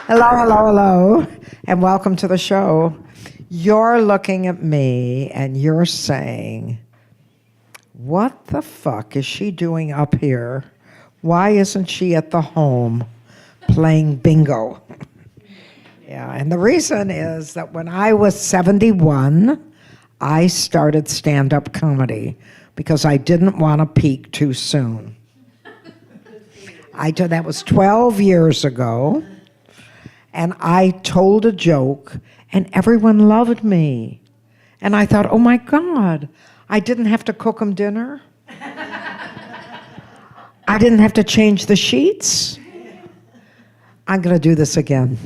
Hello, hello, hello, and welcome to the show. You're looking at me and you're saying, what the fuck is she doing up here? Why isn't she at the home playing bingo? Yeah, and the reason is that when I was 71, I started stand-up comedy because I didn't want to peak too soon. That was 12 years ago. And I told a joke, and everyone loved me. And I thought, oh my God, I didn't have to cook them dinner. I didn't have to change the sheets. I'm going to do this again.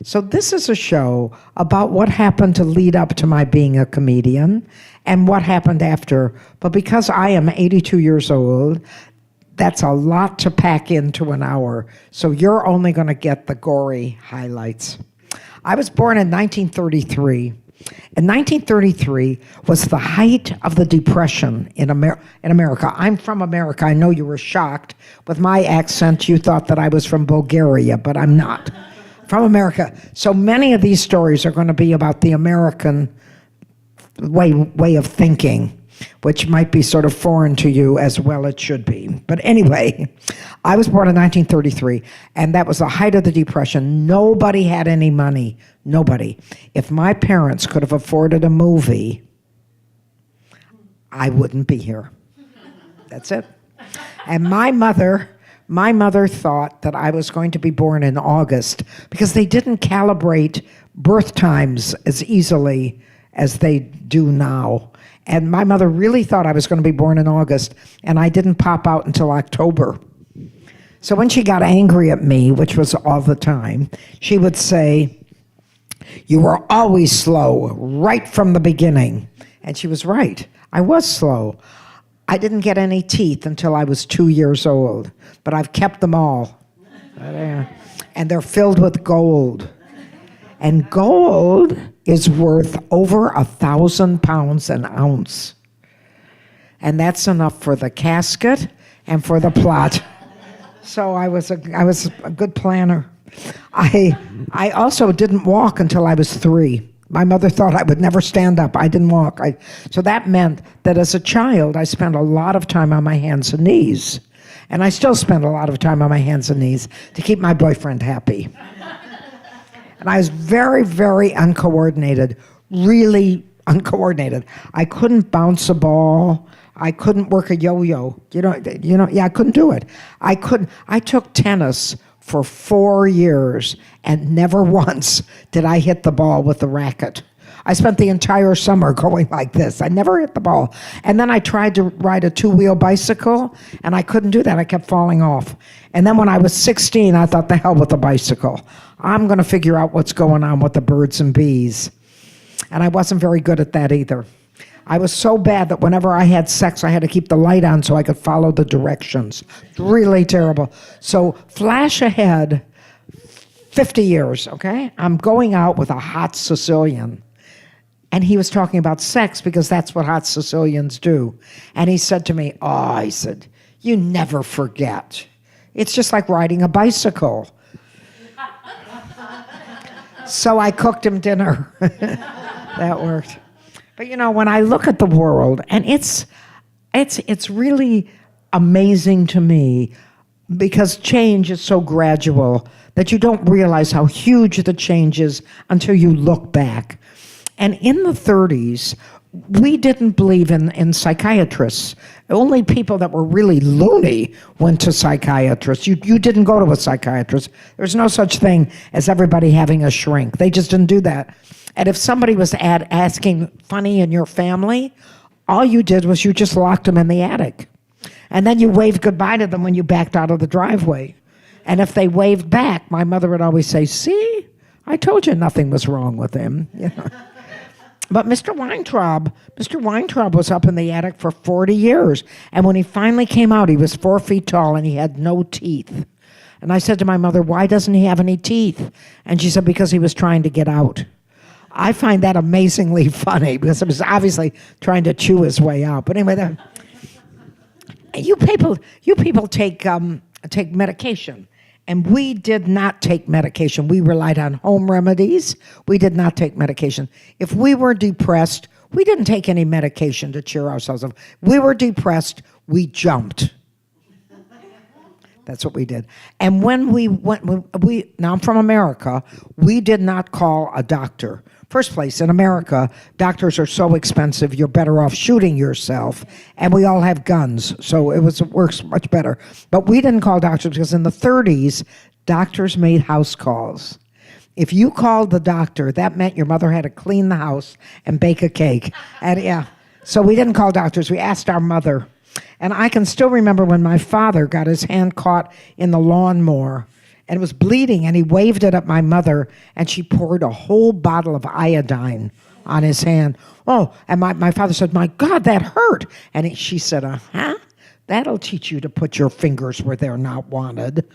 So this is a show about what happened to lead up to my being a comedian and what happened after. But because I am 82 years old, that's a lot to pack into an hour, so you're only going to get the gory highlights. I was born in 1933. And 1933 was the height of the Depression in America. I'm from America. I know you were shocked. With my accent, you thought that I was from Bulgaria, but I'm not. From America. So many of these stories are going to be about the American way of thinking, which might be sort of foreign to you as well it should be. But anyway, I was born in 1933, and that was the height of the Depression. Nobody had any money. Nobody. If my parents could have afforded a movie, I wouldn't be here. That's it. And my mother thought that I was going to be born in August because they didn't calibrate birth times as easily as they do now. And my mother really thought I was going to be born in August, and I didn't pop out until October. So when she got angry at me, which was all the time, she would say, "You were always slow, right from the beginning." And she was right. I was slow. I didn't get any teeth until I was 2 years old, but I've kept them all. And they're filled with gold. And gold is worth over 1,000 pounds an ounce. And that's enough for the casket and for the plot. So I was a good planner. I also didn't walk until I was 3. My mother thought I would never stand up. I didn't walk. So that meant that as a child, I spent a lot of time on my hands and knees. And I still spend a lot of time on my hands and knees to keep my boyfriend happy. And I was very, very uncoordinated, really uncoordinated. I couldn't bounce a ball. I couldn't work a yo-yo. I couldn't do it. I took tennis for 4 years, and never once did I hit the ball with the racket. I spent the entire summer going like this. I never hit the ball. And then I tried to ride a 2-wheel bicycle, and I couldn't do that. I kept falling off. And then when I was 16, I thought, the hell with the bicycle. I'm going to figure out what's going on with the birds and bees. And I wasn't very good at that either. I was so bad that whenever I had sex, I had to keep the light on so I could follow the directions. Really terrible. So flash ahead 50 years, okay? I'm going out with a hot Sicilian. And he was talking about sex because that's what hot Sicilians do. And he said to me, you never forget. It's just like riding a bicycle. So I cooked him dinner. That worked. But when I look at the world, and it's really amazing to me because change is so gradual that you don't realize how huge the change is until you look back. And in the 30s, we didn't believe in psychiatrists. Only people that were really loony went to psychiatrists. You didn't go to a psychiatrist. There's no such thing as everybody having a shrink. They just didn't do that. And if somebody was asking funny in your family, all you did was you just locked them in the attic. And then you waved goodbye to them when you backed out of the driveway. And if they waved back, my mother would always say, "See, I told you nothing was wrong with him." But Mr. Weintraub was up in the attic for 40 years. And when he finally came out, he was 4 feet tall and he had no teeth. And I said to my mother, "Why doesn't he have any teeth?" And she said, "Because he was trying to get out." I find that amazingly funny because he was obviously trying to chew his way out. But anyway, you people take medication. And we did not take medication. We relied on home remedies. We did not take medication. If we were depressed, we didn't take any medication to cheer ourselves up. We were depressed, we jumped. That's what we did. And when now I'm from America, we did not call a doctor. First place, in America, doctors are so expensive, you're better off shooting yourself, and we all have guns, so it works much better. But we didn't call doctors because in the 30s, doctors made house calls. If you called the doctor, that meant your mother had to clean the house and bake a cake. And yeah, so we didn't call doctors, we asked our mother. And I can still remember when my father got his hand caught in the lawnmower and it was bleeding, and he waved it at my mother, and she poured a whole bottle of iodine on his hand. Oh, and my father said, "My God, that hurt." And she said, "Uh-huh, that'll teach you to put your fingers where they're not wanted."